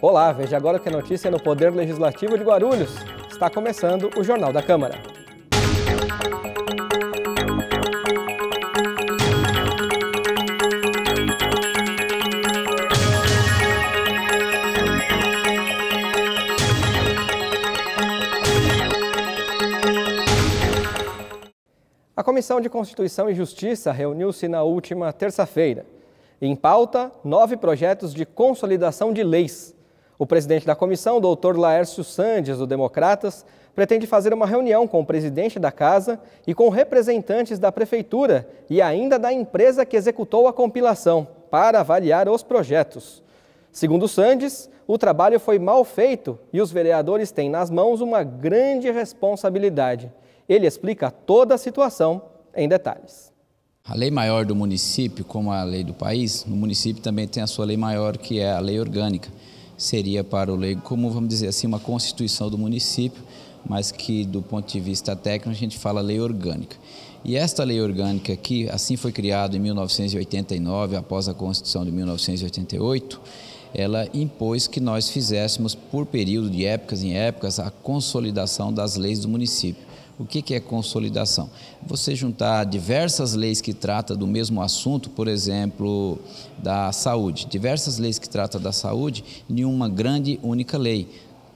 Olá, veja agora o que é notícia no Poder Legislativo de Guarulhos. Está começando o Jornal da Câmara. A Comissão de Constituição e Justiça reuniu-se na última terça-feira. Em pauta, 9 projetos de consolidação de leis. O presidente da comissão, doutor Laércio Sandes, do Democratas, pretende fazer uma reunião com o presidente da Casa e com representantes da Prefeitura e ainda da empresa que executou a compilação, para avaliar os projetos. Segundo Sandes, o trabalho foi mal feito e os vereadores têm nas mãos uma grande responsabilidade. Ele explica toda a situação em detalhes. A lei maior do município, como a lei do país, no município também tem a sua lei maior, que é a lei orgânica. Seria para o leigo, como vamos dizer assim, uma constituição do município, mas que do ponto de vista técnico a gente fala lei orgânica. E esta lei orgânica aqui, assim foi criada em 1989, após a Constituição de 1988, ela impôs que nós fizéssemos, por período de épocas em épocas, a consolidação das leis do município. O que é consolidação? Você juntar diversas leis que tratam do mesmo assunto, por exemplo, da saúde, diversas leis que tratam da saúde em uma grande única lei,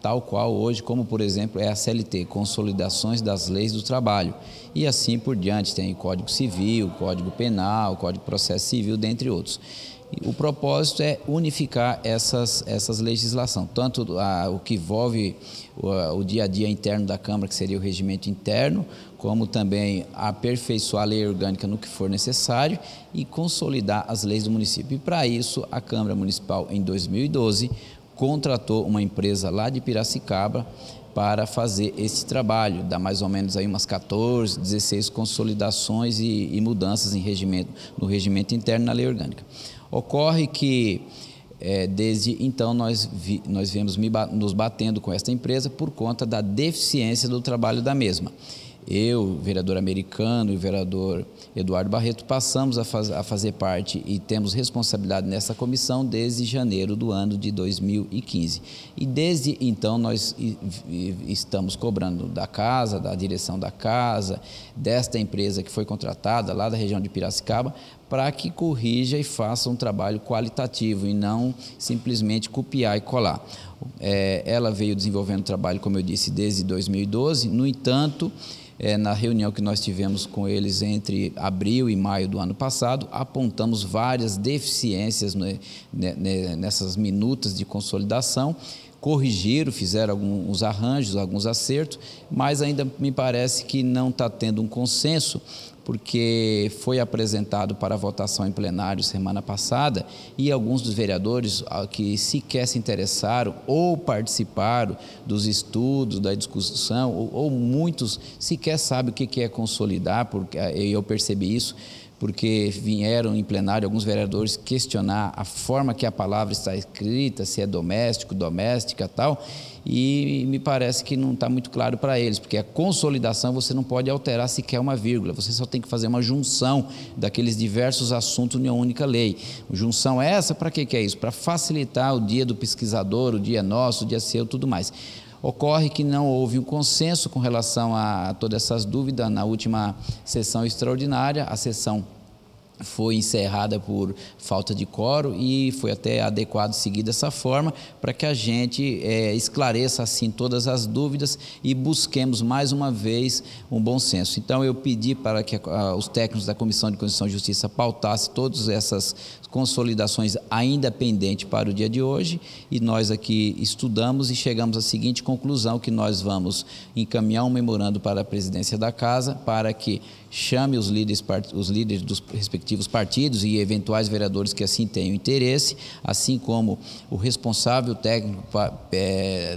tal qual hoje, como por exemplo é a CLT, Consolidações das Leis do Trabalho. E assim por diante, tem o Código Civil, Código Penal, Código de Processo Civil, dentre outros. O propósito é unificar essas legislações, tanto o que envolve o dia a dia interno da Câmara, que seria o regimento interno, como também aperfeiçoar a lei orgânica no que for necessário e consolidar as leis do município. E para isso, a Câmara Municipal, em 2012, contratou uma empresa lá de Piracicaba para fazer esse trabalho, dá mais ou menos aí umas 14, 16 consolidações e mudanças no regimento interno na lei orgânica. Ocorre que, desde então, nós viemos nos batendo com esta empresa por conta da deficiência do trabalho da mesma. Eu, o vereador Americano e o vereador Eduardo Barreto passamos a fazer parte e temos responsabilidade nessa comissão desde janeiro do ano de 2015. E desde então nós estamos cobrando da Casa, da direção da Casa, desta empresa que foi contratada lá da região de Piracicaba, para que corrija e faça um trabalho qualitativo e não simplesmente copiar e colar. Ela veio desenvolvendo trabalho, como eu disse, desde 2012, no entanto, na reunião que nós tivemos com eles entre abril e maio do ano passado, apontamos várias deficiências nessas minutas de consolidação, corrigiram, fizeram alguns arranjos, alguns acertos, mas ainda me parece que não está tendo um consenso, porque foi apresentado para votação em plenário semana passada e alguns dos vereadores que sequer se interessaram ou participaram dos estudos, da discussão, ou muitos sequer sabem o que é consolidar, porque eu percebi isso, porque vieram em plenário alguns vereadores questionar a forma que a palavra está escrita, se é doméstico, doméstica, tal, e me parece que não está muito claro para eles, porque a consolidação você não pode alterar sequer uma vírgula, você só tem que fazer uma junção daqueles diversos assuntos em uma única lei. Junção essa, para que é isso? Para facilitar o dia do pesquisador, o dia nosso, o dia seu, tudo mais. Ocorre que não houve um consenso com relação a todas essas dúvidas na última sessão extraordinária. A sessão foi encerrada por falta de quórum e foi até adequado seguir dessa forma para que a gente esclareça assim todas as dúvidas e busquemos mais uma vez um bom senso. Então eu pedi para que os técnicos da Comissão de Constituição e Justiça pautassem todas essas consolidações ainda pendentes para o dia de hoje e nós aqui estudamos e chegamos à seguinte conclusão, que nós vamos encaminhar um memorando para a presidência da Casa para que chame os líderes dos respectivos partidos e eventuais vereadores que assim tenham interesse, assim como o responsável técnico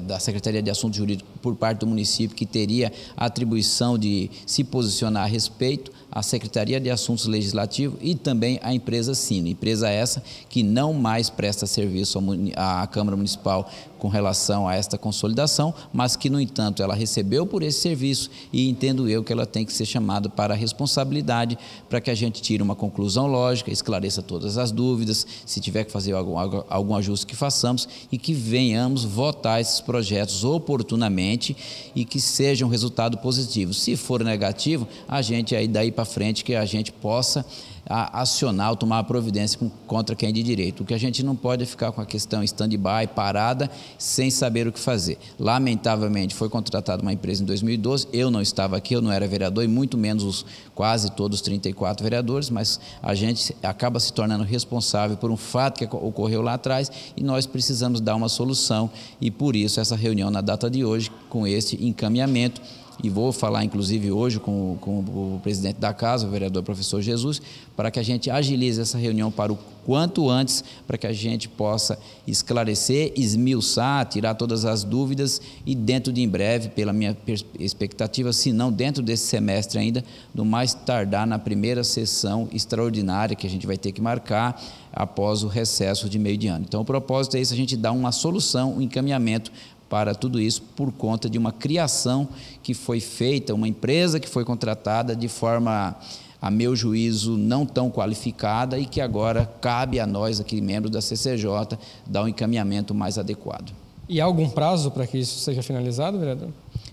da Secretaria de Assuntos Jurídicos por parte do município, que teria a atribuição de se posicionar a respeito, a Secretaria de Assuntos Legislativos e também a empresa Sino, empresa essa que não mais presta serviço à Câmara Municipal com relação a esta consolidação, mas que, no entanto, ela recebeu por esse serviço e entendo eu que ela tem que ser chamada para a responsabilidade para que a gente tire uma conclusão lógica, esclareça todas as dúvidas, se tiver que fazer algum ajuste que façamos e que venhamos votar esses projetos oportunamente e que seja um resultado positivo. Se for negativo, a gente aí daí para frente que a gente possa acionar ou tomar a providência contra quem é de direito. O que a gente não pode é ficar com a questão stand-by, parada, sem saber o que fazer. Lamentavelmente, foi contratada uma empresa em 2012, eu não estava aqui, eu não era vereador, e muito menos quase todos os 34 vereadores, mas a gente acaba se tornando responsável por um fato que ocorreu lá atrás e nós precisamos dar uma solução e por isso essa reunião na data de hoje, com esse encaminhamento. E vou falar, inclusive, hoje com o presidente da casa, o vereador professor Jesus, para que a gente agilize essa reunião para o quanto antes, para que a gente possa esclarecer, esmiuçar, tirar todas as dúvidas e dentro de em breve, pela minha expectativa, se não dentro desse semestre ainda, no mais tardar na primeira sessão extraordinária que a gente vai ter que marcar após o recesso de meio de ano. Então, o propósito é isso, a gente dar uma solução, um encaminhamento para tudo isso por conta de uma criação que foi feita, uma empresa que foi contratada de forma, a meu juízo, não tão qualificada e que agora cabe a nós aqui, membros da CCJ, dar um encaminhamento mais adequado. E há algum prazo para que isso seja finalizado, vereador?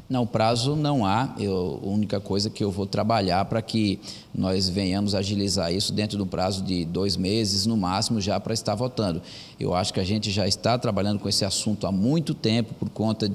Não, prazo não há. A única coisa que eu vou trabalhar para que nós venhamos agilizar isso dentro do prazo de 2 meses, no máximo, já para estar votando. Eu acho que a gente já está trabalhando com esse assunto há muito tempo por conta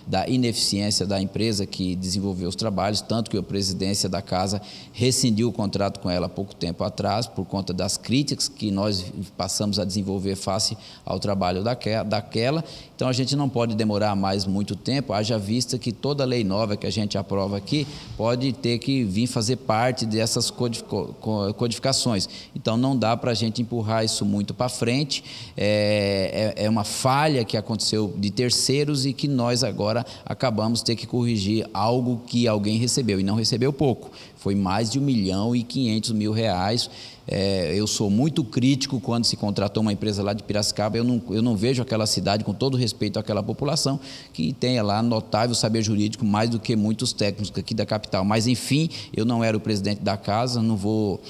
da ineficiência da empresa que desenvolveu os trabalhos, tanto que a presidência da casa rescindiu o contrato com ela há pouco tempo atrás, por conta das críticas que nós passamos a desenvolver face ao trabalho daquela. Então, a gente não pode demorar mais muito tempo, haja vista que toda lei nova que a gente aprova aqui pode ter que vir fazer parte dessas codificações. Então, não dá para a gente empurrar isso muito para frente. É uma falha que aconteceu de terceiros e que nós agora acabamos de ter que corrigir algo que alguém recebeu, e não recebeu pouco. Foi mais de R$1.500.000. Eu sou muito crítico quando se contratou uma empresa lá de Piracicaba. Eu não vejo aquela cidade, com todo respeito àquela população, que tenha lá notável saber jurídico, mais do que muitos técnicos aqui da capital. Mas, enfim, eu não era o presidente da casa, não vou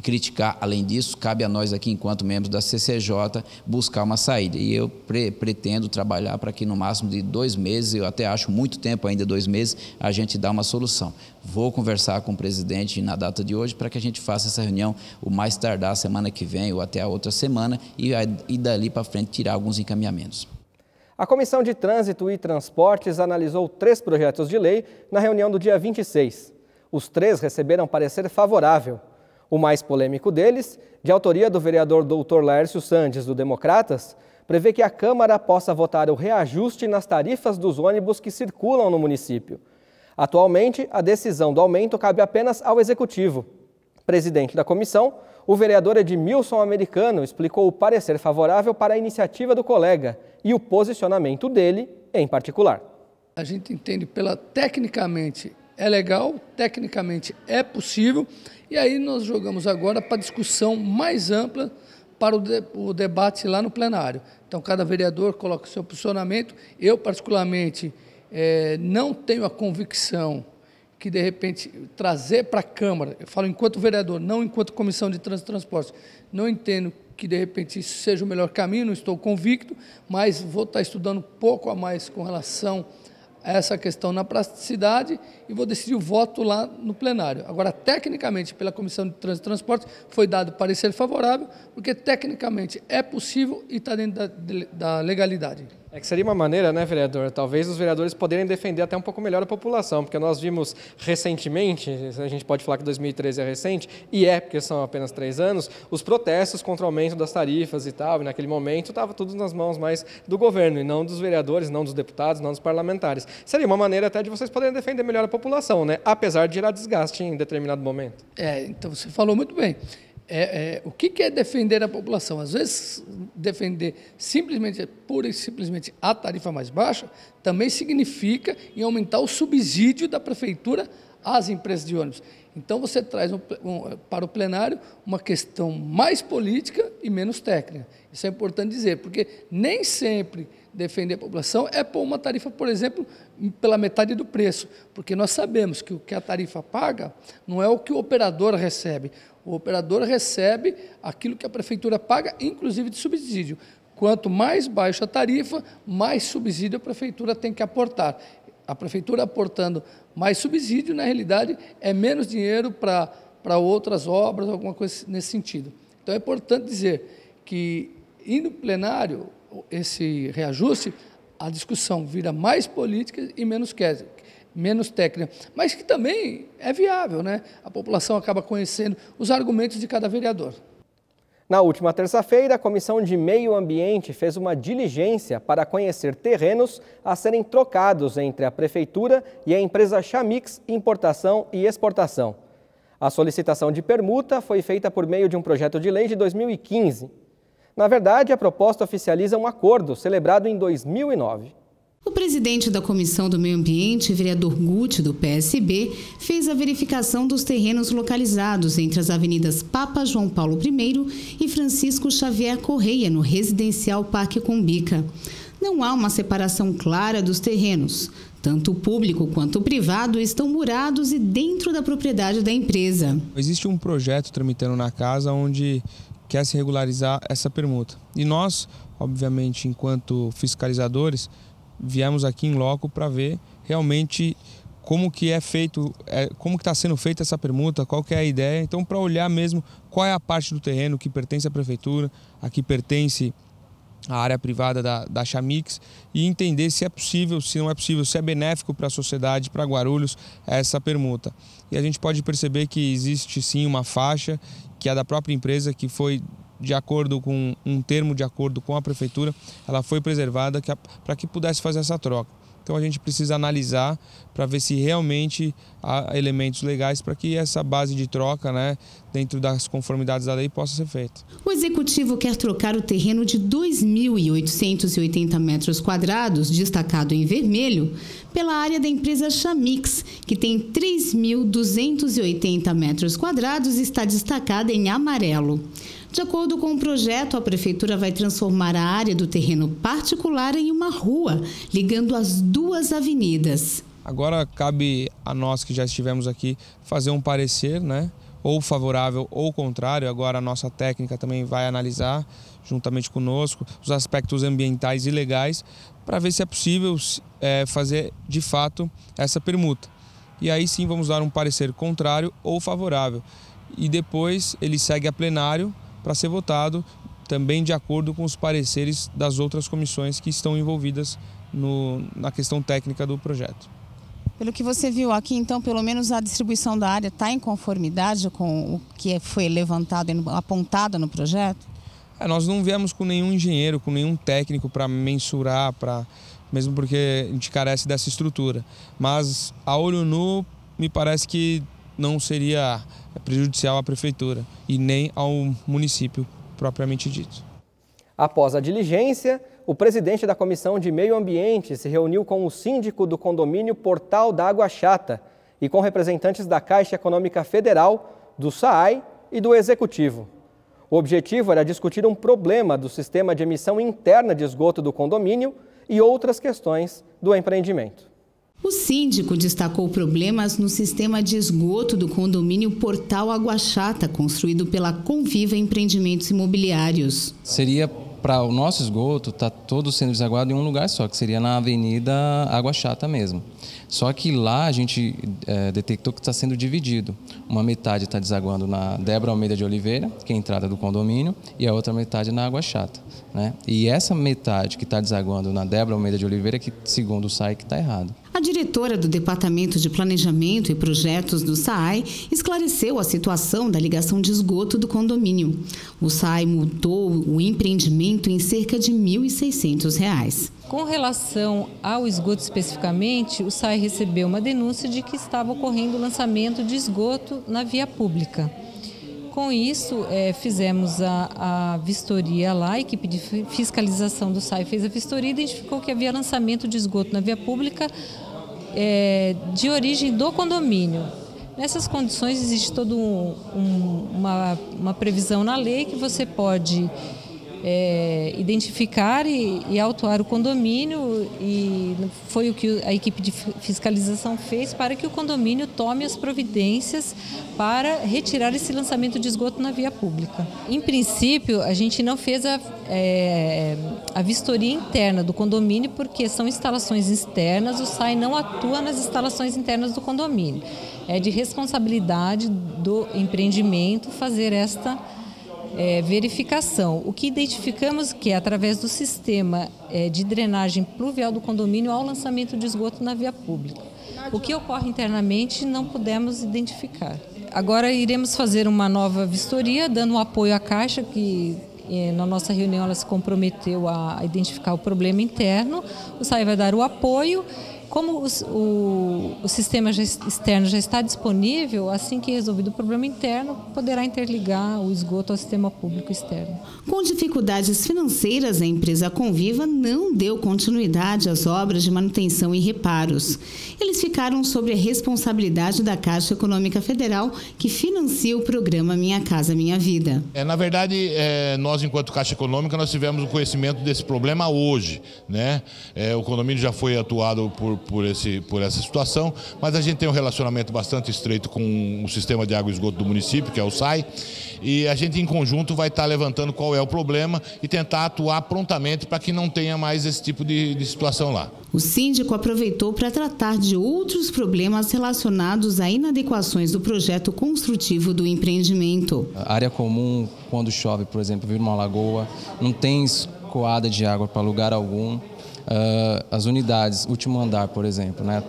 criticar. Além disso, cabe a nós aqui, enquanto membros da CCJ, buscar uma saída. E eu pretendo trabalhar para que no máximo de 2 meses, eu até acho muito tempo ainda, 2 meses, a gente dá uma solução. Vou conversar com o presidente na data de hoje para que a gente faça essa reunião o mais tardar semana que vem ou até a outra semana e dali para frente tirar alguns encaminhamentos. A Comissão de Trânsito e Transportes analisou 3 projetos de lei na reunião do dia 26. Os 3 receberam parecer favorável. O mais polêmico deles, de autoria do vereador Dr. Laércio Sandes, do Democratas, prevê que a Câmara possa votar o reajuste nas tarifas dos ônibus que circulam no município. Atualmente, a decisão do aumento cabe apenas ao Executivo. Presidente da comissão, o vereador Edmilson Americano explicou o parecer favorável para a iniciativa do colega e o posicionamento dele em particular. A gente entende tecnicamente é legal, tecnicamente é possível, e aí nós jogamos agora para discussão mais ampla para o debate lá no plenário. Então, cada vereador coloca o seu posicionamento. Eu, particularmente, não tenho a convicção que, de repente, trazer para a Câmara, eu falo enquanto vereador, não enquanto Comissão de Trânsito e Transportes, não entendo que, de repente, isso seja o melhor caminho, não estou convicto, mas vou estar estudando um pouco a mais com relação a essa questão na praticidade e vou decidir o voto lá no plenário. Agora, tecnicamente, pela Comissão de Trânsito e Transportes, foi dado parecer favorável, porque tecnicamente é possível e está dentro da legalidade. É que seria uma maneira, né, vereador, talvez os vereadores poderem defender até um pouco melhor a população, porque nós vimos recentemente, a gente pode falar que 2013 é recente, e porque são apenas 3 anos, os protestos contra o aumento das tarifas e tal, e naquele momento estava tudo nas mãos mais do governo, e não dos vereadores, não dos deputados, não dos parlamentares. Seria uma maneira até de vocês poderem defender melhor a população, né, apesar de gerar desgaste em determinado momento. Então você falou muito bem. O que é defender a população? Às vezes, defender pura e simplesmente a tarifa mais baixa também significa em aumentar o subsídio da prefeitura às empresas de ônibus. Então, você traz para o plenário uma questão mais política e menos técnica. Isso é importante dizer, porque nem sempre, defender a população é pôr uma tarifa, por exemplo, pela metade do preço, porque nós sabemos que o que a tarifa paga não é o que o operador recebe. O operador recebe aquilo que a prefeitura paga, inclusive de subsídio. Quanto mais baixa a tarifa, mais subsídio a prefeitura tem que aportar. A prefeitura aportando mais subsídio, na realidade, é menos dinheiro para outras obras, alguma coisa nesse sentido. Então, é importante dizer que, indo plenário, esse reajuste, a discussão vira mais política e menos técnica, mas que também é viável, né? A população acaba conhecendo os argumentos de cada vereador. Na última terça-feira, a Comissão de Meio Ambiente fez uma diligência para conhecer terrenos a serem trocados entre a Prefeitura e a empresa Chamix Importação e Exportação. A solicitação de permuta foi feita por meio de um projeto de lei de 2015. Na verdade, a proposta oficializa um acordo celebrado em 2009. O presidente da Comissão do Meio Ambiente, vereador Guti, do PSB, fez a verificação dos terrenos localizados entre as avenidas Papa João Paulo I e Francisco Xavier Correia, no residencial Parque Cumbica. Não há uma separação clara dos terrenos. Tanto o público quanto o privado estão murados e dentro da propriedade da empresa. Existe um projeto tramitando na casa onde quer se regularizar essa permuta. E nós, obviamente, enquanto fiscalizadores, viemos aqui em loco para ver realmente como que é feito, como que está sendo feita essa permuta, qual que é a ideia. Então, para olhar mesmo qual é a parte do terreno que pertence à prefeitura, a que pertence à área privada da Chamix, e entender se é possível, se não é possível, se é benéfico para a sociedade, para Guarulhos, essa permuta. E a gente pode perceber que existe sim uma faixa, que é da própria empresa, que foi de acordo com um termo de acordo com a prefeitura, ela foi preservada para que pudesse fazer essa troca. Então a gente precisa analisar para ver se realmente há elementos legais para que essa base de troca, né, dentro das conformidades da lei, possa ser feita. O executivo quer trocar o terreno de 2.880 metros quadrados, destacado em vermelho, pela área da empresa Chamix, que tem 3.280 metros quadrados e está destacada em amarelo. De acordo com o projeto, a prefeitura vai transformar a área do terreno particular em uma rua, ligando as duas avenidas. Agora cabe a nós que já estivemos aqui fazer um parecer, né? Ou favorável ou contrário. Agora a nossa técnica também vai analisar, juntamente conosco, os aspectos ambientais e legais, para ver se é possível fazer de fato essa permuta. E aí sim vamos dar um parecer contrário ou favorável. E depois ele segue a plenário para ser votado também de acordo com os pareceres das outras comissões que estão envolvidas na questão técnica do projeto. Pelo que você viu aqui, então, pelo menos a distribuição da área está em conformidade com o que foi levantado e apontado no projeto? Nós não viemos com nenhum engenheiro, com nenhum técnico para mensurar, mesmo porque a gente carece dessa estrutura. Mas a olho nu, me parece que não seria prejudicial à prefeitura e nem ao município propriamente dito. Após a diligência, o presidente da Comissão de Meio Ambiente se reuniu com o síndico do condomínio Portal da Água Chata e com representantes da Caixa Econômica Federal, do SAAI e do Executivo. O objetivo era discutir um problema do sistema de emissão interna de esgoto do condomínio e outras questões do empreendimento. O síndico destacou problemas no sistema de esgoto do condomínio Portal Água Chata, construído pela Conviva Empreendimentos Imobiliários. Seria para o nosso esgoto está todo sendo desaguado em um lugar só, que seria na Avenida Água Chata mesmo. Só que lá a gente detectou que está sendo dividido. Uma metade está desaguando na Débora Almeida de Oliveira, que é a entrada do condomínio, e a outra metade na Água Chata, né? E essa metade que está desaguando na Débora Almeida de Oliveira, que segundo o SAAI, que está errado. A diretora do Departamento de Planejamento e Projetos do SAAI esclareceu a situação da ligação de esgoto do condomínio. O SAAI multou o empreendimento em cerca de R$ 1.600. Com relação ao esgoto especificamente, o SAAI recebeu uma denúncia de que estava ocorrendo o lançamento de esgoto na via pública. Com isso, fizemos a vistoria lá, a equipe de fiscalização do SAAI fez a vistoria e identificou que havia lançamento de esgoto na via pública de origem do condomínio. Nessas condições existe toda uma previsão na lei que você pode identificar e autuar o condomínio, e foi o que a equipe de fiscalização fez para que o condomínio tome as providências para retirar esse lançamento de esgoto na via pública. Em princípio, a gente não fez a vistoria interna do condomínio, porque são instalações externas, o SAI não atua nas instalações internas do condomínio. É de responsabilidade do empreendimento fazer esta verificação. O que identificamos que é através do sistema de drenagem pluvial do condomínio ao lançamento de esgoto na via pública. O que ocorre internamente não pudemos identificar. Agora iremos fazer uma nova vistoria, dando um apoio à Caixa, que na nossa reunião ela se comprometeu a identificar o problema interno. O SAI vai dar o apoio. Como o sistema externo já está disponível, assim que resolvido o problema interno, poderá interligar o esgoto ao sistema público externo. Com dificuldades financeiras, a empresa Conviva não deu continuidade às obras de manutenção e reparos. Eles ficaram sob a responsabilidade da Caixa Econômica Federal, que financia o programa Minha Casa Minha Vida. Na verdade, nós, enquanto Caixa Econômica, nós tivemos o conhecimento desse problema hoje, né? O condomínio já foi atuado por essa situação, mas a gente tem um relacionamento bastante estreito com o sistema de água e esgoto do município, que é o SAI, e a gente em conjunto vai estar levantando qual é o problema e tentar atuar prontamente para que não tenha mais esse tipo de situação lá. O síndico aproveitou para tratar de outros problemas relacionados a inadequações do projeto construtivo do empreendimento. A área comum, quando chove, por exemplo, vira uma lagoa, não tem escoada de água para lugar algum. As unidades, último andar, por exemplo, né?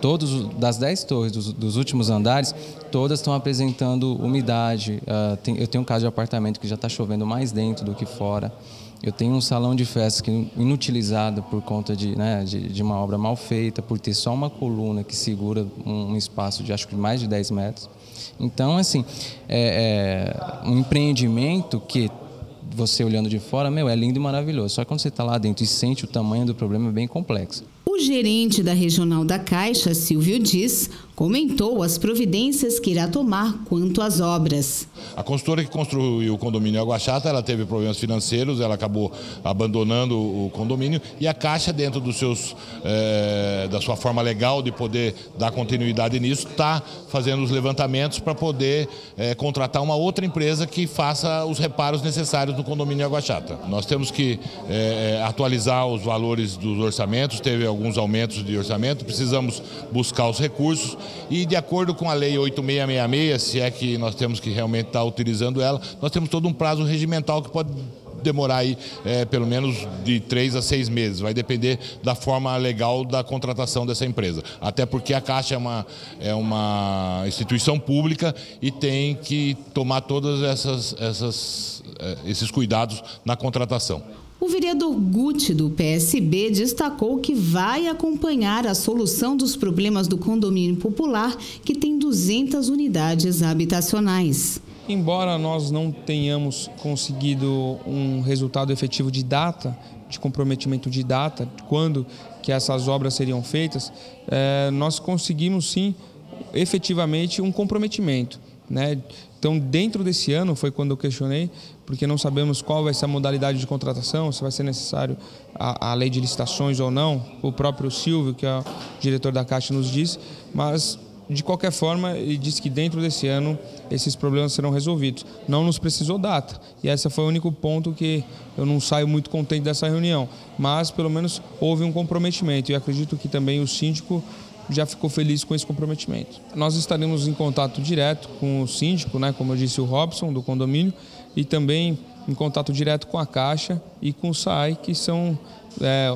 Das 10 torres dos últimos andares, todas estão apresentando umidade. Eu tenho um caso de apartamento que já está chovendo mais dentro do que fora. Eu tenho um salão de festas que inutilizado por conta de uma obra mal feita, por ter só uma coluna que segura um espaço de acho que mais de 10 metros. Então, assim, um empreendimento que você olhando de fora, é lindo e maravilhoso. Só que quando você está lá dentro e sente o tamanho do problema, é bem complexo. O gerente da Regional da Caixa, Silvio Diz, comentou as providências que irá tomar quanto às obras. A consultora que construiu o condomínio Água Chata, ela teve problemas financeiros, ela acabou abandonando o condomínio, e a Caixa, dentro da sua forma legal de poder dar continuidade nisso, está fazendo os levantamentos para poder contratar uma outra empresa que faça os reparos necessários no condomínio Água Chata. Nós temos que atualizar os valores dos orçamentos, teve alguns aumentos de orçamento, precisamos buscar os recursos e, de acordo com a Lei 8666, se é que nós temos que realmente estar utilizando ela, nós temos todo um prazo regimental que pode demorar aí pelo menos de 3 a 6 meses, vai depender da forma legal da contratação dessa empresa, até porque a Caixa é uma instituição pública e tem que tomar todos esses cuidados na contratação. O vereador Guti, do PSB, destacou que vai acompanhar a solução dos problemas do condomínio popular, que tem 200 unidades habitacionais. Embora nós não tenhamos conseguido um resultado efetivo de data, de comprometimento de data, de quando que essas obras seriam feitas, nós conseguimos sim, efetivamente, um comprometimento, né? Então, dentro desse ano, foi quando eu questionei, porque não sabemos qual vai ser a modalidade de contratação, se vai ser necessário a lei de licitações ou não. O próprio Silvio, que é o diretor da Caixa, nos disse, mas, de qualquer forma, ele disse que dentro desse ano esses problemas serão resolvidos. Não nos precisou data, e esse foi o único ponto que eu não saio muito contente dessa reunião, mas, pelo menos, houve um comprometimento, e acredito que também o síndico já ficou feliz com esse comprometimento. Nós estaremos em contato direto com o síndico, né, como eu disse, o Robson, do condomínio, e também em contato direto com a Caixa e com o SAI, que são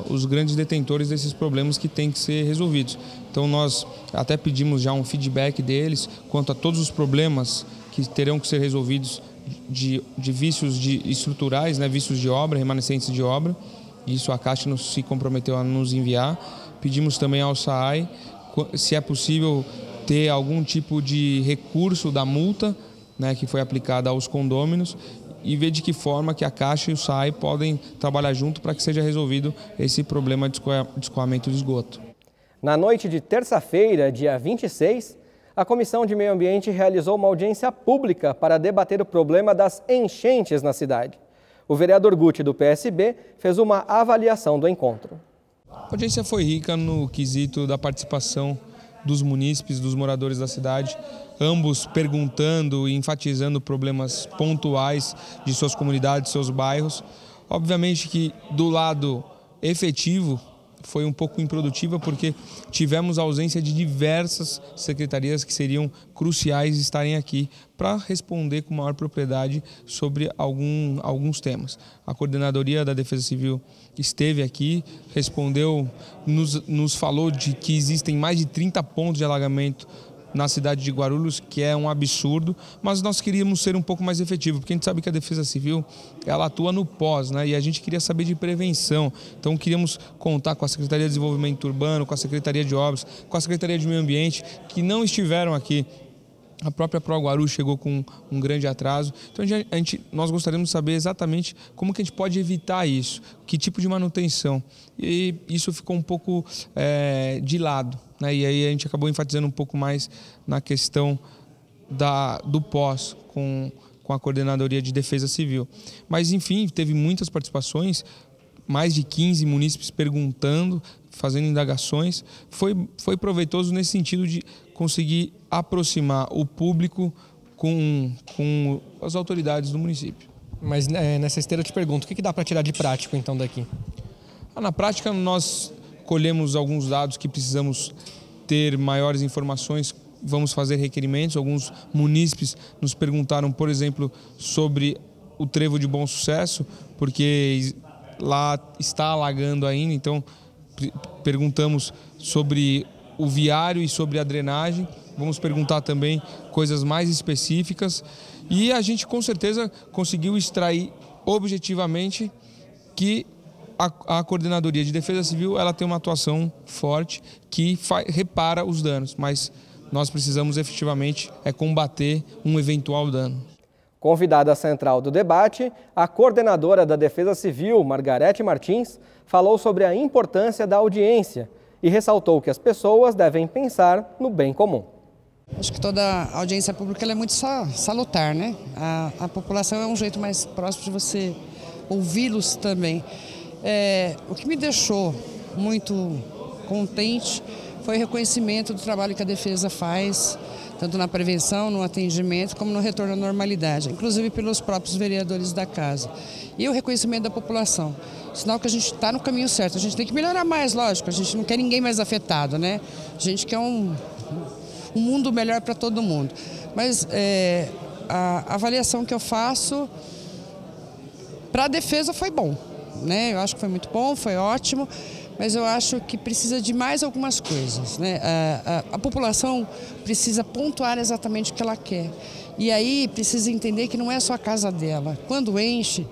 os grandes detentores desses problemas que têm que ser resolvidos. Então nós até pedimos já um feedback deles quanto a todos os problemas que terão que ser resolvidos de vícios estruturais, né, vícios de obra, remanescentes de obra. Isso a Caixa se comprometeu a nos enviar. Pedimos também ao SAI se é possível ter algum tipo de recurso da multa, né, que foi aplicada aos condôminos, e ver de que forma que a Caixa e o SAI podem trabalhar junto para que seja resolvido esse problema de escoamento de esgoto. Na noite de terça-feira, dia 26, a Comissão de Meio Ambiente realizou uma audiência pública para debater o problema das enchentes na cidade. O vereador Guti, do PSB, fez uma avaliação do encontro. A audiência foi rica no quesito da participação dos munícipes, dos moradores da cidade, ambos perguntando e enfatizando problemas pontuais de suas comunidades, seus bairros. Obviamente que do lado efetivo foi um pouco improdutiva porque tivemos a ausência de diversas secretarias que seriam cruciais estarem aqui para responder com maior propriedade sobre alguns temas. A Coordenadoria da Defesa Civil esteve aqui, respondeu, nos falou de que existem mais de 30 pontos de alagamento na cidade de Guarulhos, que é um absurdo, mas nós queríamos ser um pouco mais efetivos, porque a gente sabe que a Defesa Civil ela atua no pós, né? E a gente queria saber de prevenção. Então queríamos contar com a Secretaria de Desenvolvimento Urbano, com a Secretaria de Obras, com a Secretaria de Meio Ambiente, que não estiveram aqui. A própria Pro Guarulhos chegou com um grande atraso. Então nós gostaríamos de saber exatamente como que a gente pode evitar isso, que tipo de manutenção. E isso ficou um pouco de lado, né? E aí a gente acabou enfatizando um pouco mais na questão do pós com a Coordenadoria de Defesa Civil. Mas enfim, teve muitas participações, mais de 15 munícipes perguntando, fazendo indagações. Foi proveitoso nesse sentido de conseguir aproximar o público com as autoridades do município. Mas nessa esteira eu te pergunto, o que dá para tirar de prático então daqui? Na prática nós colhemos alguns dados que precisamos ter maiores informações, vamos fazer requerimentos. Alguns munícipes nos perguntaram, por exemplo, sobre o Trevo de Bom Sucesso, porque lá está alagando ainda, então perguntamos sobre o viário e sobre a drenagem. Vamos perguntar também coisas mais específicas e a gente com certeza conseguiu extrair objetivamente que a Coordenadoria de Defesa Civil ela tem uma atuação forte que repara os danos, mas nós precisamos efetivamente combater um eventual dano. Convidada central do debate, a coordenadora da Defesa Civil, Margarete Martins, falou sobre a importância da audiência e ressaltou que as pessoas devem pensar no bem comum. Acho que toda audiência pública ela é muito salutar, né? A população é um jeito mais próximo de você ouvi-los também. O que me deixou muito contente foi o reconhecimento do trabalho que a defesa faz, tanto na prevenção, no atendimento, como no retorno à normalidade, inclusive pelos próprios vereadores da casa. E o reconhecimento da população, sinal que a gente está no caminho certo. A gente tem que melhorar mais, lógico, a gente não quer ninguém mais afetado, né? A gente quer um mundo melhor para todo mundo. Mas a avaliação que eu faço para a defesa foi bom, né? Eu acho que foi muito bom, foi ótimo. Mas eu acho que precisa de mais algumas coisas, né? A população precisa pontuar exatamente o que ela quer. E aí precisa entender que não é só a casa dela. Quando enche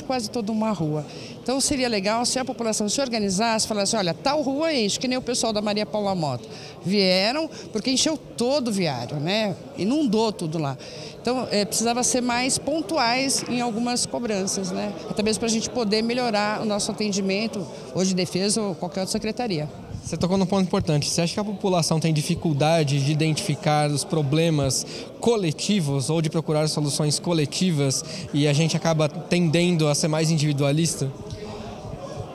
quase toda uma rua. Então seria legal se a população se organizasse, falasse, olha, tal rua enche, que nem o pessoal da Maria Paula Motta. Vieram porque encheu todo o viário, né? Inundou tudo lá. Então precisava ser mais pontuais em algumas cobranças, né? Até mesmo para a gente poder melhorar o nosso atendimento, ou de defesa ou qualquer outra secretaria. Você tocou num ponto importante. Você acha que a população tem dificuldade de identificar os problemas coletivos ou de procurar soluções coletivas e a gente acaba tendendo a ser mais individualista?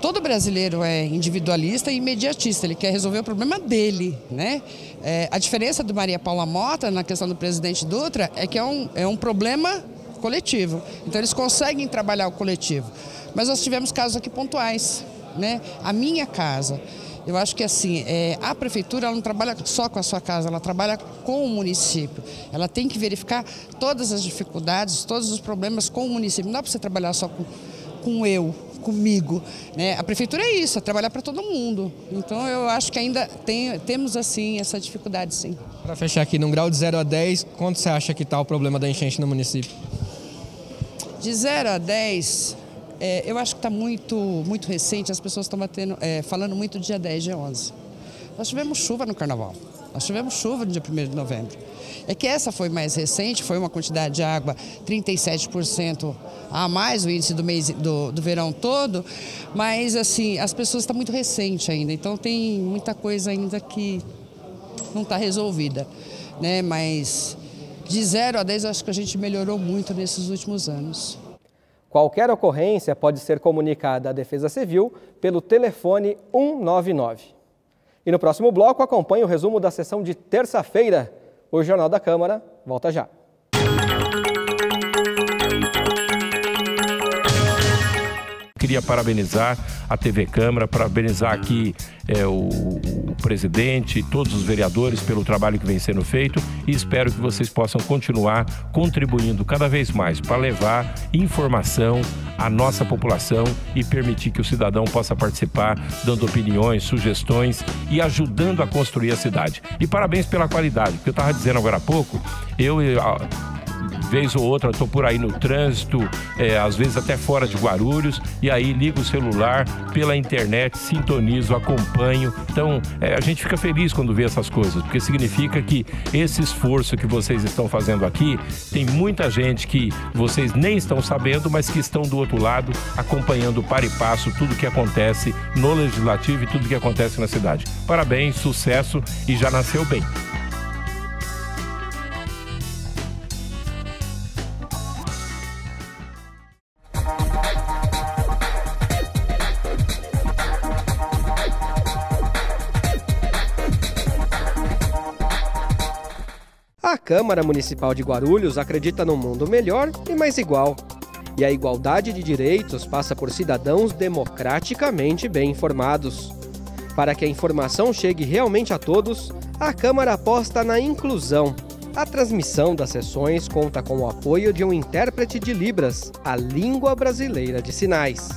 Todo brasileiro é individualista e imediatista, ele quer resolver o problema dele, né? A diferença do Maria Paula Motta na questão do presidente Dutra é que é um problema coletivo, então eles conseguem trabalhar o coletivo. Mas nós tivemos casos aqui pontuais, né? A minha casa, eu acho que assim, a prefeitura ela não trabalha só com a sua casa, ela trabalha com o município. Ela tem que verificar todas as dificuldades, todos os problemas com o município. Não dá para você trabalhar só comigo, né? A prefeitura é isso, é trabalhar para todo mundo. Então eu acho que ainda temos assim essa dificuldade, sim. Para fechar aqui, num grau de 0 a 10, quanto você acha que está o problema da enchente no município? De 0 a 10, eu acho que está muito recente, as pessoas estão falando muito do dia 10, dia 11. Nós tivemos chuva no carnaval, nós tivemos chuva no dia 1º de novembro. É que essa foi mais recente, foi uma quantidade de água 37% a mais, o índice do mês do verão todo, mas assim, as pessoas estão muito recente ainda, então tem muita coisa ainda que não está resolvida, né? Mas de 0 a 10 eu acho que a gente melhorou muito nesses últimos anos. Qualquer ocorrência pode ser comunicada à Defesa Civil pelo telefone 199. E no próximo bloco acompanhe o resumo da sessão de terça-feira. O Jornal da Câmara volta já. Queria parabenizar a TV Câmara, parabenizar aqui o presidente e todos os vereadores pelo trabalho que vem sendo feito e espero que vocês possam continuar contribuindo cada vez mais para levar informação à nossa população e permitir que o cidadão possa participar, dando opiniões, sugestões e ajudando a construir a cidade. E parabéns pela qualidade, porque eu estava dizendo agora há pouco, vez ou outra estou por aí no trânsito, às vezes até fora de Guarulhos, e aí ligo o celular pela internet, sintonizo, acompanho. Então a gente fica feliz quando vê essas coisas, porque significa que esse esforço que vocês estão fazendo aqui, tem muita gente que vocês nem estão sabendo, mas que estão do outro lado, acompanhando para e passo tudo que acontece no Legislativo e tudo que acontece na cidade. Parabéns, sucesso e já nasceu bem. A Câmara Municipal de Guarulhos acredita num mundo melhor e mais igual. E a igualdade de direitos passa por cidadãos democraticamente bem informados. Para que a informação chegue realmente a todos, a Câmara aposta na inclusão. A transmissão das sessões conta com o apoio de um intérprete de Libras, a língua brasileira de sinais.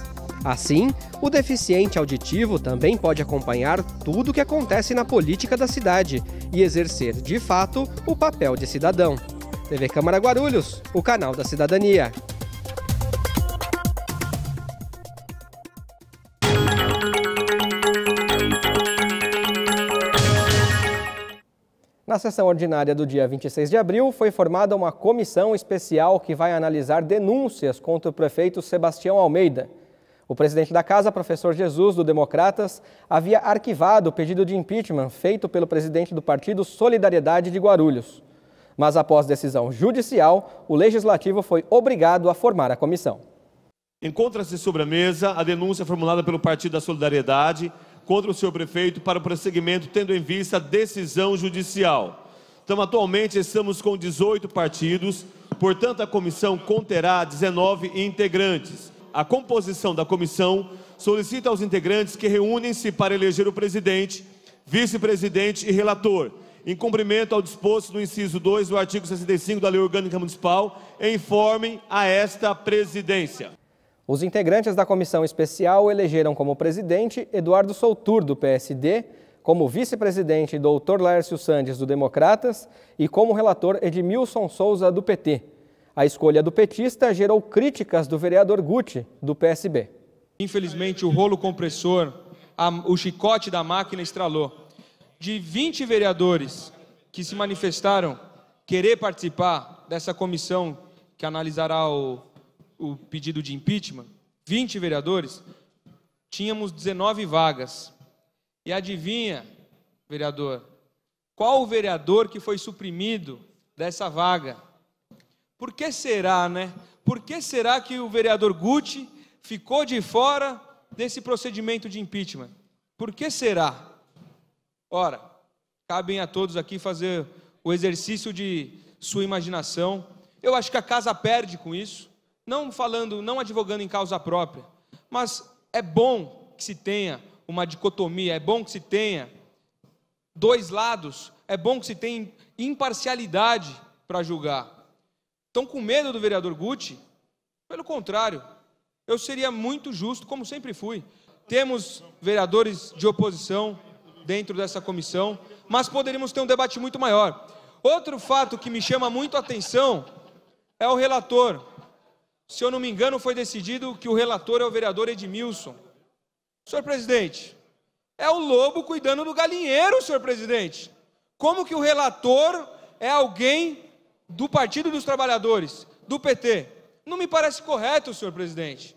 Assim, o deficiente auditivo também pode acompanhar tudo o que acontece na política da cidade e exercer, de fato, o papel de cidadão. TV Câmara Guarulhos, o canal da cidadania. Na sessão ordinária do dia 26 de abril, foi formada uma comissão especial que vai analisar denúncias contra o prefeito Sebastião Almeida. O presidente da Casa, professor Jesus, do Democratas, havia arquivado o pedido de impeachment feito pelo presidente do partido Solidariedade de Guarulhos. Mas após decisão judicial, o Legislativo foi obrigado a formar a comissão. Encontra-se sobre a mesa a denúncia formulada pelo Partido da Solidariedade contra o senhor prefeito para o prosseguimento, tendo em vista a decisão judicial. Então, atualmente, estamos com 18 partidos, portanto, a comissão conterá 19 integrantes. A composição da comissão solicita aos integrantes que reúnem-se para eleger o presidente, vice-presidente e relator, em cumprimento ao disposto no inciso 2 do artigo 65 da Lei Orgânica Municipal, informem a esta presidência. Os integrantes da comissão especial elegeram como presidente Eduardo Soutur, do PSD, como vice-presidente Dr. Laércio Sandes, do Democratas, e como relator Edmilson Souza, do PT. A escolha do petista gerou críticas do vereador Guti, do PSB. Infelizmente, o rolo compressor, o chicote da máquina estralou. De 20 vereadores que se manifestaram querer participar dessa comissão que analisará o pedido de impeachment, 20 vereadores, tínhamos 19 vagas. E adivinha, vereador, qual o vereador que foi suprimido dessa vaga? Por que será, né? Por que será que o vereador Guti ficou de fora desse procedimento de impeachment? Por que será? Ora, cabem a todos aqui fazer o exercício de sua imaginação. Eu acho que a casa perde com isso, não advogando em causa própria, mas é bom que se tenha uma dicotomia, é bom que se tenha dois lados, é bom que se tenha imparcialidade para julgar. Estão com medo do vereador Guti? Pelo contrário, eu seria muito justo, como sempre fui. Temos vereadores de oposição dentro dessa comissão, mas poderíamos ter um debate muito maior. Outro fato que me chama muito a atenção é o relator. Se eu não me engano, foi decidido que o relator é o vereador Edmilson. Senhor presidente, é o lobo cuidando do galinheiro, senhor presidente. Como que o relator é alguém do Partido dos Trabalhadores, do PT? Não me parece correto, senhor presidente.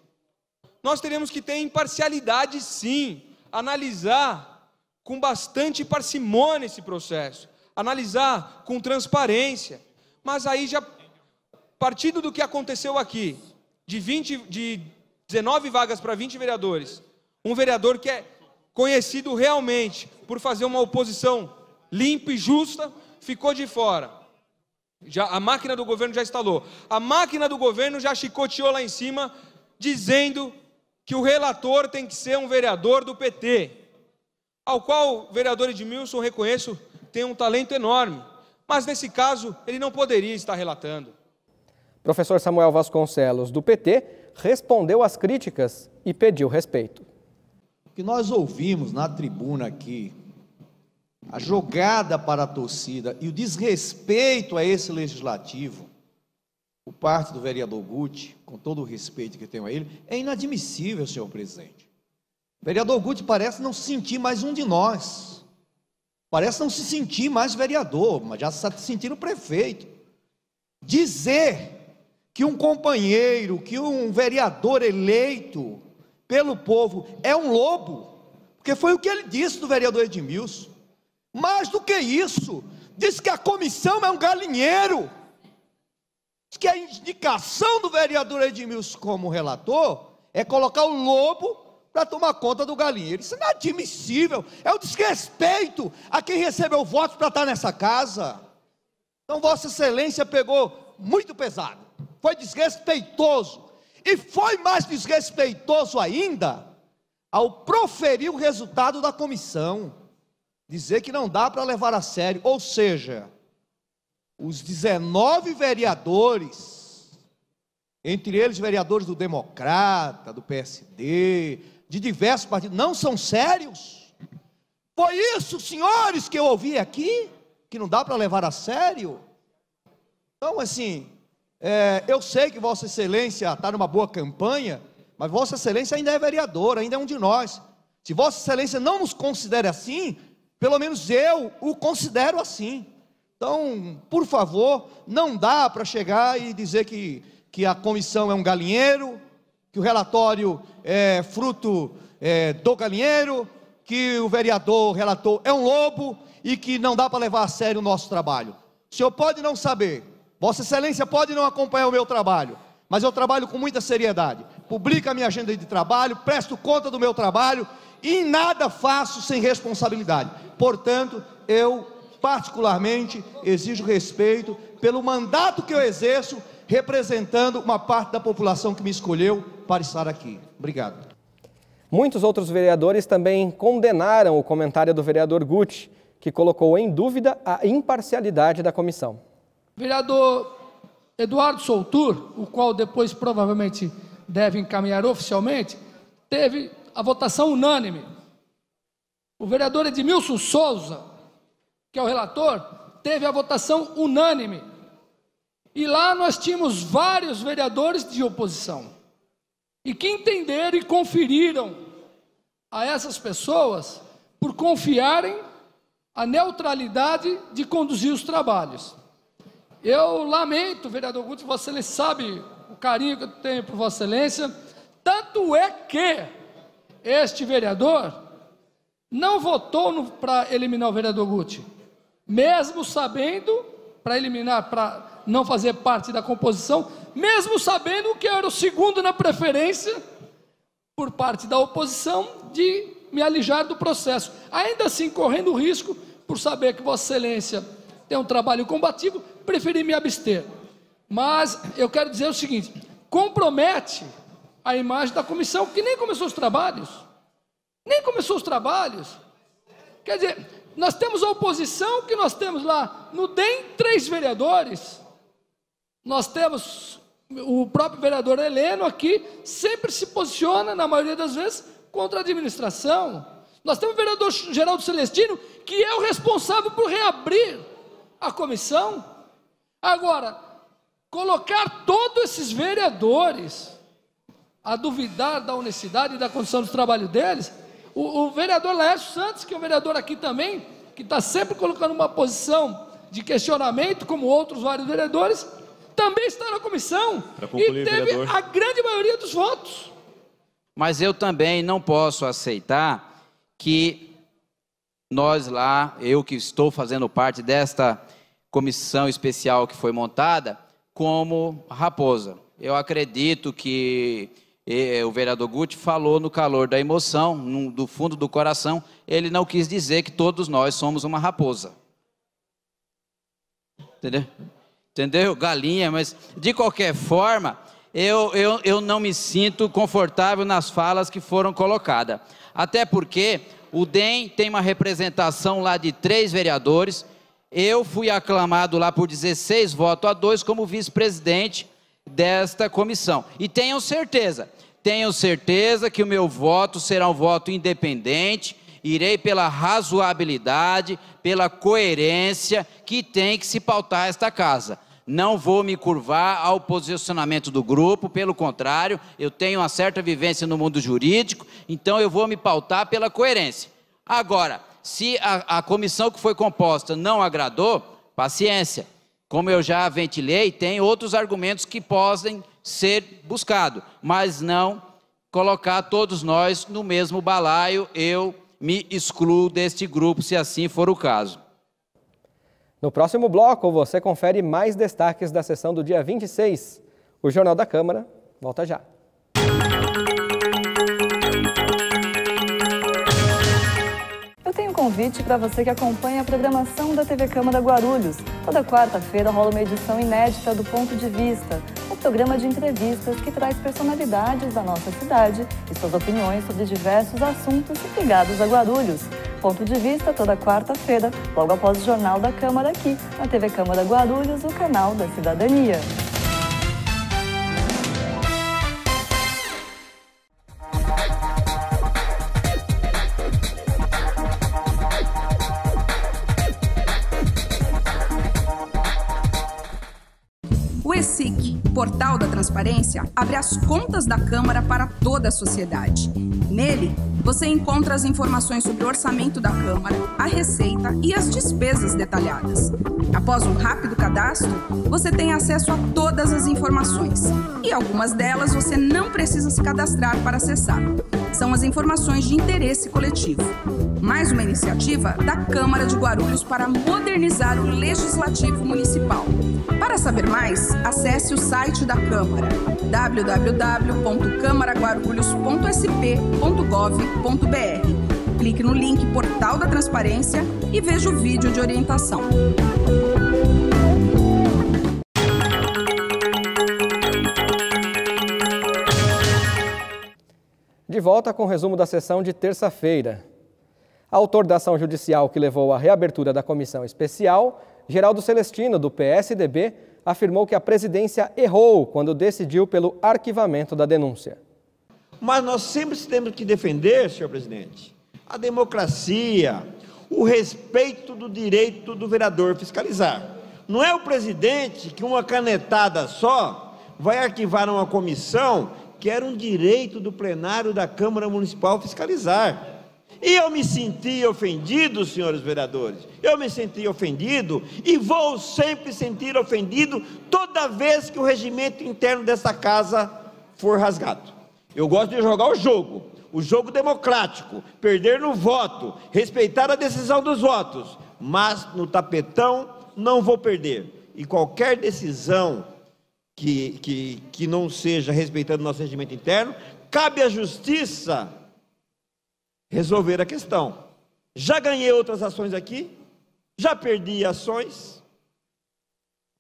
Nós teríamos que ter imparcialidade, sim, analisar com bastante parcimônia esse processo, analisar com transparência, mas aí já, partindo do que aconteceu aqui, de 19 vagas para 20 vereadores, um vereador que é conhecido realmente por fazer uma oposição limpa e justa, ficou de fora. A máquina do governo já instalou. A máquina do governo já chicoteou lá em cima, dizendo que o relator tem que ser um vereador do PT, ao qual o vereador Edmilson, reconheço, tem um talento enorme, mas nesse caso ele não poderia estar relatando. Professor Samuel Vasconcelos, do PT, respondeu às críticas e pediu respeito. O que nós ouvimos na tribuna aqui, a jogada para a torcida e o desrespeito a esse legislativo, por parte do vereador Guti, com todo o respeito que eu tenho a ele, é inadmissível, senhor presidente. O vereador Guti parece não se sentir mais um de nós, parece não se sentir mais vereador, mas já está se sentindo prefeito. Dizer que um companheiro, que um vereador eleito pelo povo é um lobo, porque foi o que ele disse do vereador Edmilson. Mais do que isso, disse que a comissão é um galinheiro, diz que a indicação do vereador Edmilson como relator é colocar o lobo para tomar conta do galinheiro. Isso é inadmissível, é um desrespeito a quem recebeu votos para estar nessa casa. Então Vossa Excelência pegou muito pesado, foi desrespeitoso, e foi mais desrespeitoso ainda ao proferir o resultado da comissão, dizer que não dá para levar a sério, ou seja, os 19 vereadores, entre eles vereadores do Democrata, do PSD, de diversos partidos, não são sérios? Foi isso, senhores, que eu ouvi aqui, que não dá para levar a sério? Então, assim, eu sei que Vossa Excelência está numa boa campanha, mas Vossa Excelência ainda é vereador, ainda é um de nós. Se Vossa Excelência não nos considera assim, pelo menos eu o considero assim. Então, por favor, não dá para chegar e dizer que a comissão é um galinheiro, que o relatório é fruto do galinheiro, que o vereador relator é um lobo e que não dá para levar a sério o nosso trabalho. O senhor pode não saber, Vossa Excelência pode não acompanhar o meu trabalho, mas eu trabalho com muita seriedade, publico a minha agenda de trabalho, presto conta do meu trabalho e nada faço sem responsabilidade. Portanto, eu particularmente exijo respeito pelo mandato que eu exerço, representando uma parte da população que me escolheu para estar aqui. Obrigado. Muitos outros vereadores também condenaram o comentário do vereador Guti, que colocou em dúvida a imparcialidade da comissão. Vereador Eduardo Soutur, o qual depois provavelmente deve encaminhar oficialmente, teve a votação unânime. O vereador Edmilson Souza, que é o relator, teve a votação unânime. E lá nós tínhamos vários vereadores de oposição, e que entenderam e conferiram a essas pessoas por confiarem a neutralidade de conduzir os trabalhos. Eu lamento, vereador Guti, Vossa Excelência sabe o carinho que eu tenho por Vossa Excelência, tanto é que este vereador não votou para eliminar o vereador Guti, mesmo sabendo, para eliminar, para não fazer parte da composição, mesmo sabendo que eu era o segundo na preferência, por parte da oposição, de me alijar do processo. Ainda assim, correndo o risco, por saber que Vossa Excelência tem um trabalho combativo, preferi me abster. Mas eu quero dizer o seguinte, compromete a imagem da comissão, que nem começou os trabalhos. Nem começou os trabalhos. Quer dizer, nós temos a oposição, que nós temos lá no DEM 3 vereadores. Nós temos o próprio vereador Heleno aqui, sempre se posiciona, na maioria das vezes, contra a administração. Nós temos o vereador Geraldo Celestino, que é o responsável por reabrir a comissão. Agora, colocar todos esses vereadores a duvidar da honestidade e da condição de trabalho deles, o vereador Laércio Santos, que é um vereador aqui também, que está sempre colocando uma posição de questionamento, como outros vários vereadores, também está na comissão concluir, e teve vereador, a grande maioria dos votos. Mas eu também não posso aceitar que nós lá, eu que estou fazendo parte desta comissão especial que foi montada, como raposa. eu acredito que o vereador Guti falou no calor da emoção, do fundo do coração, ele não quis dizer que todos nós somos uma raposa. Entendeu? Entendeu? Galinha, mas de qualquer forma, eu não me sinto confortável nas falas que foram colocadas. Até porque o DEM tem uma representação lá de 3 vereadores, eu fui aclamado lá por 16 votos a 2 como vice-presidente desta comissão. E tenho certeza que o meu voto será um voto independente, irei pela razoabilidade, pela coerência que tem que se pautar esta casa. Não vou me curvar ao posicionamento do grupo, pelo contrário, eu tenho uma certa vivência no mundo jurídico, então eu vou me pautar pela coerência. Agora, se a comissão que foi composta não agradou, paciência. Como eu já ventilei, tem outros argumentos que podem ser buscados, mas não colocar todos nós no mesmo balaio. Eu me excluo deste grupo, se assim for o caso. No próximo bloco, você confere mais destaques da sessão do dia 26. O Jornal da Câmara volta já. Eu tenho um convite para você que acompanha a programação da TV Câmara Guarulhos. Toda quarta-feira rola uma edição inédita do Ponto de Vista, um programa de entrevistas que traz personalidades da nossa cidade e suas opiniões sobre diversos assuntos ligados a Guarulhos. Ponto de Vista toda quarta-feira, logo após o Jornal da Câmara aqui, na TV Câmara Guarulhos, o canal da cidadania. O ESIC, Portal da Transparência, abre as contas da Câmara para toda a sociedade. Nele, você encontra as informações sobre o orçamento da Câmara, a receita e as despesas detalhadas. Após um rápido cadastro, você tem acesso a todas as informações. E algumas delas você não precisa se cadastrar para acessar. São as informações de interesse coletivo. Mais uma iniciativa da Câmara de Guarulhos para modernizar o Legislativo Municipal. Para saber mais, acesse o site da Câmara, www.câmaraguarulhos.sp.gov.br. Clique no link Portal da Transparência e veja o vídeo de orientação. De volta com o resumo da sessão de terça-feira. Autor da ação judicial que levou à reabertura da comissão especial, Geraldo Celestino, do PSDB, afirmou que a presidência errou quando decidiu pelo arquivamento da denúncia. Mas nós sempre temos que defender, senhor presidente, a democracia, o respeito do direito do vereador fiscalizar. Não é o presidente que uma canetada só vai arquivar uma comissão que era um direito do plenário da Câmara Municipal fiscalizar. E eu me senti ofendido, senhores vereadores, eu me senti ofendido e vou sempre sentir ofendido toda vez que o regimento interno dessa casa for rasgado. Eu gosto de jogar o jogo democrático, perder no voto, respeitar a decisão dos votos, mas no tapetão não vou perder. E qualquer decisão que não seja respeitando o nosso regimento interno, cabe à justiça resolver a questão. Já ganhei outras ações aqui, já perdi ações,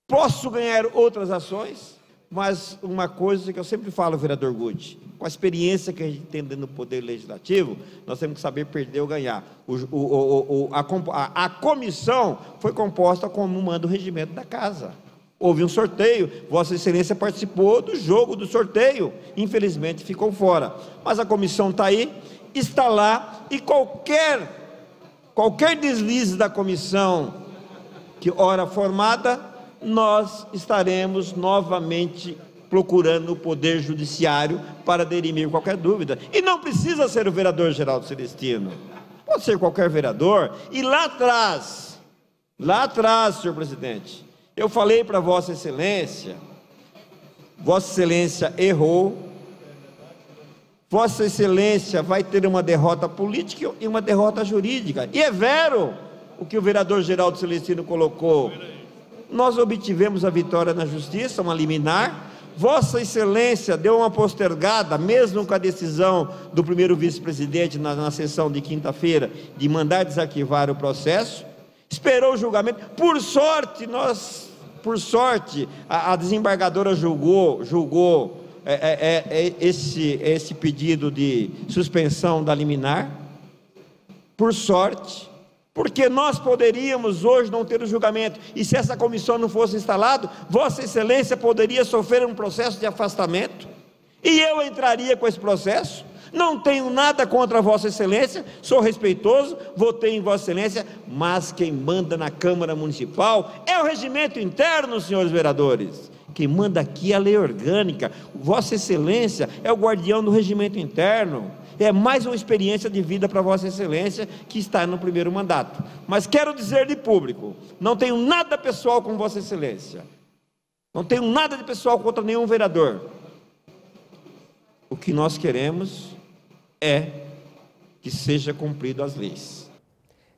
posso ganhar outras ações, mas uma coisa que eu sempre falo, vereador Guti, com a experiência que a gente tem dentro do Poder Legislativo, nós temos que saber perder ou ganhar. A comissão foi composta como manda o regimento da casa. Houve um sorteio, Vossa Excelência participou do jogo do sorteio, infelizmente ficou fora. Mas a comissão está aí, está lá, e qualquer deslize da comissão que ora formada, nós estaremos novamente procurando o Poder Judiciário para dirimir qualquer dúvida. E não precisa ser o vereador Geraldo Celestino, pode ser qualquer vereador. E lá atrás, senhor presidente, eu falei para Vossa Excelência errou, Vossa Excelência vai ter uma derrota política e uma derrota jurídica. E é vero o que o vereador Geraldo Celestino colocou. Nós obtivemos a vitória na justiça, uma liminar. Vossa Excelência deu uma postergada, mesmo com a decisão do primeiro vice-presidente na sessão de quinta-feira, de mandar desarquivar o processo, esperou o julgamento. Por sorte, a desembargadora julgou esse pedido de suspensão da liminar, por sorte, porque nós poderíamos hoje não ter o julgamento, e se essa comissão não fosse instalada, Vossa Excelência poderia sofrer um processo de afastamento, e eu entraria com esse processo. Não tenho nada contra Vossa Excelência, sou respeitoso, votei em Vossa Excelência, mas quem manda na Câmara Municipal é o regimento interno, senhores vereadores. Quem manda aqui é a lei orgânica. Vossa Excelência é o guardião do regimento interno. É mais uma experiência de vida para Vossa Excelência, que está no primeiro mandato. Mas quero dizer de público, não tenho nada pessoal com Vossa Excelência. Não tenho nada de pessoal contra nenhum vereador. O que nós queremos é que seja cumprido as leis.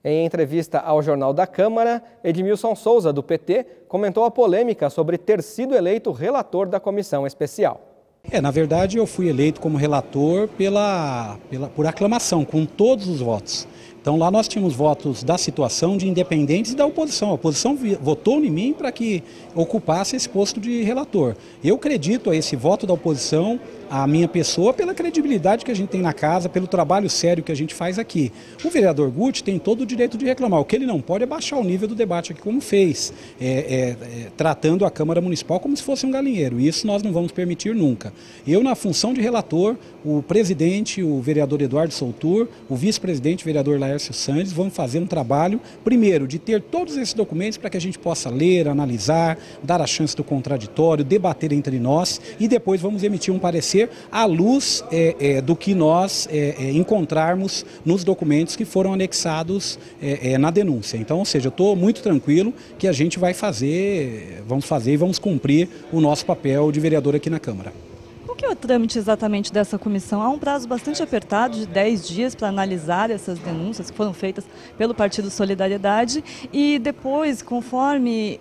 Em entrevista ao Jornal da Câmara, Edmilson Souza, do PT, comentou a polêmica sobre ter sido eleito relator da comissão especial. Na verdade, eu fui eleito como relator por aclamação, com todos os votos. Então lá nós tínhamos votos da situação, de independentes e da oposição. A oposição votou em mim para que ocupasse esse posto de relator. Eu acredito a esse voto da oposição, a minha pessoa, pela credibilidade que a gente tem na casa, pelo trabalho sério que a gente faz aqui. O vereador Guti tem todo o direito de reclamar. O que ele não pode é baixar o nível do debate aqui, como fez, tratando a Câmara Municipal como se fosse um galinheiro. E isso nós não vamos permitir nunca. Eu, na função de relator, o presidente, o vereador Eduardo Soutur, o vice-presidente, o vereador Laércio Sandes, vamos fazer um trabalho, primeiro, de ter todos esses documentos para que a gente possa ler, analisar, dar a chance do contraditório, debater entre nós e depois vamos emitir um parecer à luz do que nós encontrarmos nos documentos que foram anexados na denúncia. Então, ou seja, eu estou muito tranquilo que a gente vai vamos fazer e vamos cumprir o nosso papel de vereador aqui na Câmara. O que é o trâmite exatamente dessa comissão? Há um prazo bastante apertado de 10 dias para analisar essas denúncias que foram feitas pelo Partido Solidariedade e depois, conforme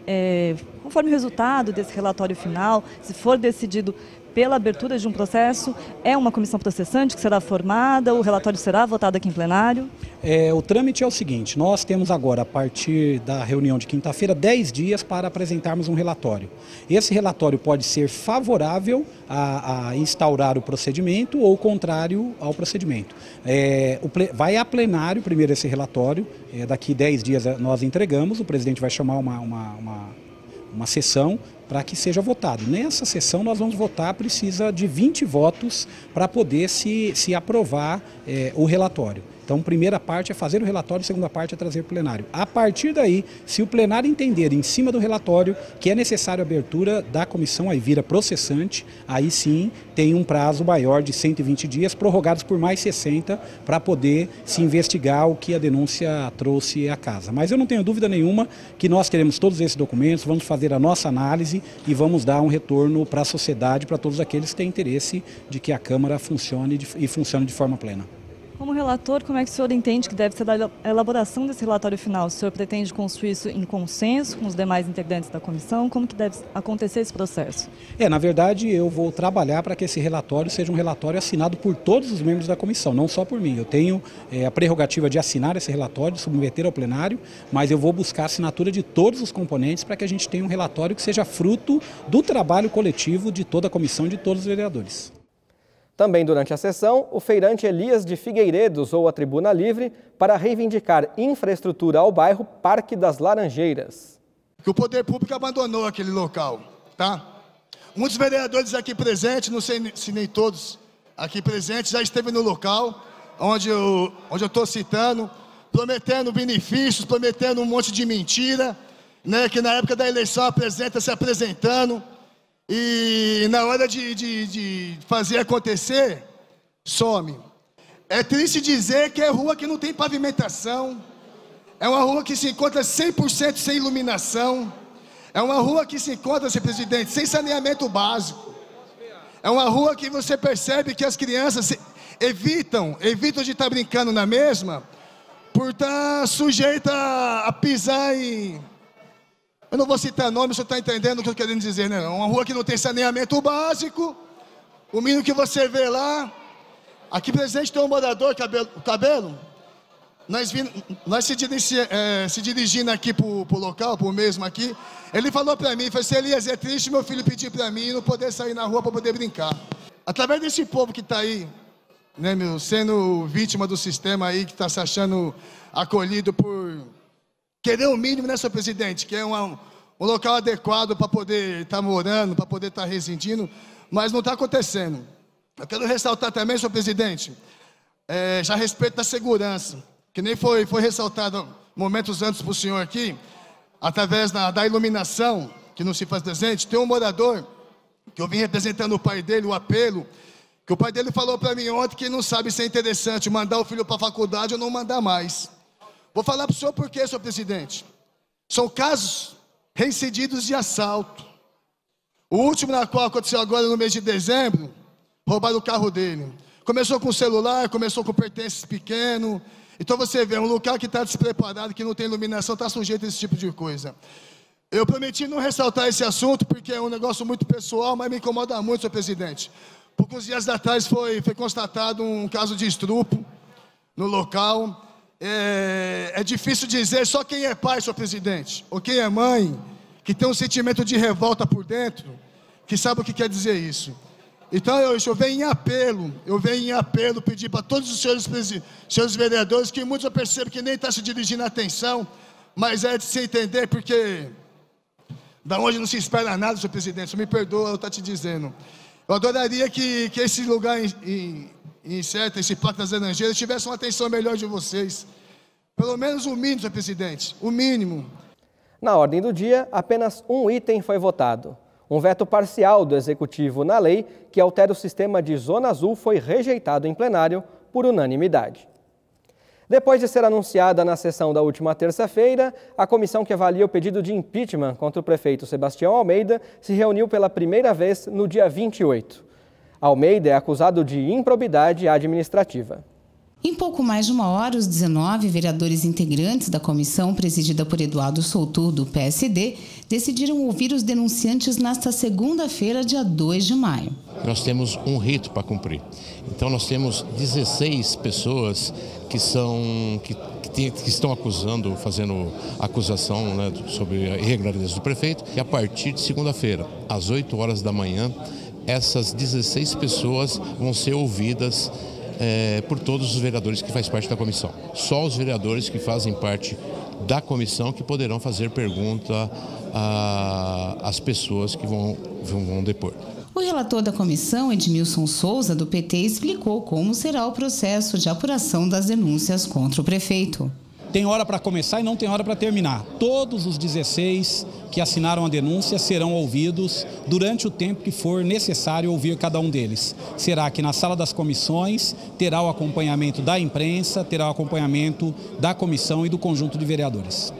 o resultado desse relatório final, se for decidido pela abertura de um processo, é uma comissão processante que será formada, o relatório será votado aqui em plenário? O trâmite é o seguinte, nós temos agora, a partir da reunião de quinta-feira, 10 dias para apresentarmos um relatório. Esse relatório pode ser favorável a instaurar o procedimento ou contrário ao procedimento. Vai a plenário primeiro esse relatório, daqui 10 dias nós entregamos, o presidente vai chamar uma sessão para que seja votado. Nessa sessão nós vamos votar, precisa de 20 votos para poder se aprovar o relatório. Então, primeira parte é fazer o relatório, segunda parte é trazer para o plenário. A partir daí, se o plenário entender em cima do relatório que é necessário a abertura da comissão, aí vira processante, aí sim tem um prazo maior de 120 dias, prorrogados por mais 60, para poder se investigar o que a denúncia trouxe à casa. Mas eu não tenho dúvida nenhuma que nós teremos todos esses documentos, vamos fazer a nossa análise e vamos dar um retorno para a sociedade, para todos aqueles que têm interesse de que a Câmara funcione e funcione de forma plena. Como relator, como é que o senhor entende que deve ser a elaboração desse relatório final? O senhor pretende construir isso em consenso com os demais integrantes da comissão? Como que deve acontecer esse processo? Na verdade, eu vou trabalhar para que esse relatório seja um relatório assinado por todos os membros da comissão, não só por mim. Eu tenho a prerrogativa de assinar esse relatório, de submeter ao plenário, mas eu vou buscar a assinatura de todos os componentes para que a gente tenha um relatório que seja fruto do trabalho coletivo de toda a comissão e de todos os vereadores. Também durante a sessão, o feirante Elias de Figueiredo usou a tribuna livre para reivindicar infraestrutura ao bairro Parque das Laranjeiras. Que o poder público abandonou aquele local, tá? Muitos vereadores aqui presentes, não sei se nem todos aqui presentes, já esteve no local onde eu estou citando, prometendo benefícios, prometendo um monte de mentira, né? Que na época da eleição se apresentando. E na hora de fazer acontecer, some. É triste dizer que é rua que não tem pavimentação, é uma rua que se encontra 100% sem iluminação, é uma rua que se encontra, senhor presidente, sem saneamento básico, é uma rua que você percebe que as crianças evitam de estar brincando na mesma, por estar sujeita a pisar Eu não vou citar nome, você está entendendo o que eu estou querendo dizer, né? Uma rua que não tem saneamento básico, o mínimo que você vê lá. Aqui presente tem um morador, Cabelo. Nós se dirigindo aqui para o local, para o mesmo aqui, ele falou para mim, falou assim, Elias, é triste meu filho pedir para mim não poder sair na rua para poder brincar. Através desse povo que está aí, né, sendo vítima do sistema aí, que está se achando acolhido por querer o mínimo, né, senhor presidente, que é um local adequado para poder estar morando, para poder estar residindo, mas não está acontecendo. Eu quero ressaltar também, senhor presidente, já a respeito da segurança, que nem foi ressaltado momentos antes para o senhor aqui, através da iluminação, que não se faz presente. Tem um morador, que eu vim representando o pai dele, o apelo, que o pai dele falou para mim ontem que não sabe se é interessante mandar o filho para a faculdade ou não mandar mais. Vou falar para o senhor por quê, senhor presidente. São casos reincididos de assalto. O último na qual aconteceu agora no mês de dezembro, roubaram o carro dele. Começou com celular, começou com pertences pequenos. Então você vê, um local que está despreparado, que não tem iluminação, está sujeito a esse tipo de coisa. Eu prometi não ressaltar esse assunto, porque é um negócio muito pessoal, mas me incomoda muito, senhor presidente. Poucos dias atrás foi constatado um caso de estupro no local. É difícil dizer, só quem é pai, senhor presidente, ou quem é mãe, que tem um sentimento de revolta por dentro, que sabe o que quer dizer isso. Então eu venho em apelo pedir para todos os senhores vereadores, que muitos eu percebo que nem estão se dirigindo a atenção, mas é de se entender, porque da onde não se espera nada, senhor presidente, me perdoa eu estar te dizendo. Eu adoraria que esse lugar incerto, esse Parque das Laranjeiras, tivesse uma atenção melhor de vocês. Pelo menos o mínimo, senhor presidente, o mínimo. Na ordem do dia, apenas um item foi votado. Um veto parcial do Executivo na lei que altera o sistema de Zona Azul foi rejeitado em plenário por unanimidade. Depois de ser anunciada na sessão da última terça-feira, a comissão que avalia o pedido de impeachment contra o prefeito Sebastião Almeida se reuniu pela primeira vez no dia 28. Almeida é acusado de improbidade administrativa. Em pouco mais de uma hora, os 19 vereadores integrantes da comissão, presidida por Eduardo Soutur, do PSD, decidiram ouvir os denunciantes nesta segunda-feira, dia 2 de maio. Nós temos um rito para cumprir. Então, nós temos 16 pessoas que estão acusando, fazendo acusação, né, sobre a irregularidade do prefeito. E a partir de segunda-feira, às 8 horas da manhã, essas 16 pessoas vão ser ouvidas por todos os vereadores que fazem parte da comissão. Só os vereadores que fazem parte da comissão que poderão fazer pergunta às pessoas que vão depor. O relator da comissão, Edmilson Souza, do PT, explicou como será o processo de apuração das denúncias contra o prefeito. Tem hora para começar e não tem hora para terminar. Todos os 16 que assinaram a denúncia serão ouvidos durante o tempo que for necessário ouvir cada um deles. Será que na sala das comissões terá o acompanhamento da imprensa, terá o acompanhamento da comissão e do conjunto de vereadores.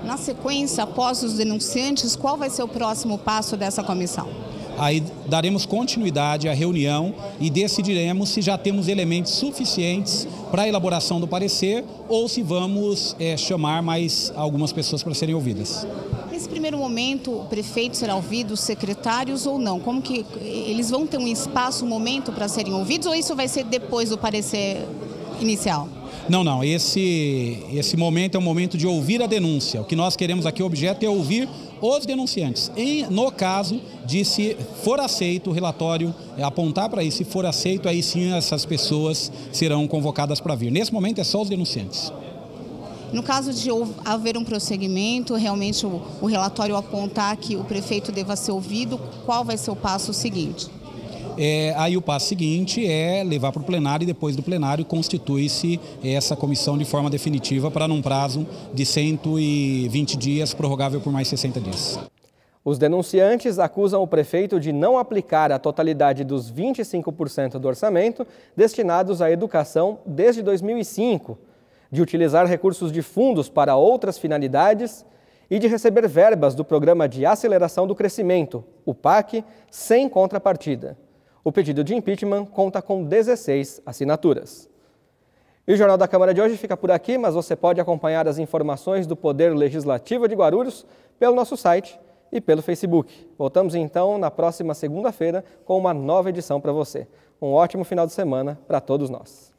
Na sequência, após os denunciantes, qual vai ser o próximo passo dessa comissão? Aí daremos continuidade à reunião e decidiremos se já temos elementos suficientes para a elaboração do parecer ou se vamos chamar mais algumas pessoas para serem ouvidas. Nesse primeiro momento, o prefeito será ouvido, os secretários ou não? Como que eles vão ter um espaço, um momento para serem ouvidos ou isso vai ser depois do parecer inicial? Não. Esse momento é um momento de ouvir a denúncia. O que nós queremos aqui, o objeto é ouvir os denunciantes. No caso de se for aceito o relatório, apontar para isso, se for aceito, aí sim essas pessoas serão convocadas para vir. Nesse momento é só os denunciantes. No caso de haver um prosseguimento, realmente o relatório apontar que o prefeito deva ser ouvido, qual vai ser o passo seguinte? Aí o passo seguinte é levar para o plenário e depois do plenário constitui-se essa comissão de forma definitiva para num prazo de 120 dias, prorrogável por mais 60 dias. Os denunciantes acusam o prefeito de não aplicar a totalidade dos 25% do orçamento destinados à educação desde 2005, de utilizar recursos de fundos para outras finalidades e de receber verbas do Programa de Aceleração do Crescimento, o PAC, sem contrapartida. O pedido de impeachment conta com 16 assinaturas. E o Jornal da Câmara de hoje fica por aqui, mas você pode acompanhar as informações do Poder Legislativo de Guarulhos pelo nosso site e pelo Facebook. Voltamos então na próxima segunda-feira com uma nova edição para você. Um ótimo final de semana para todos nós.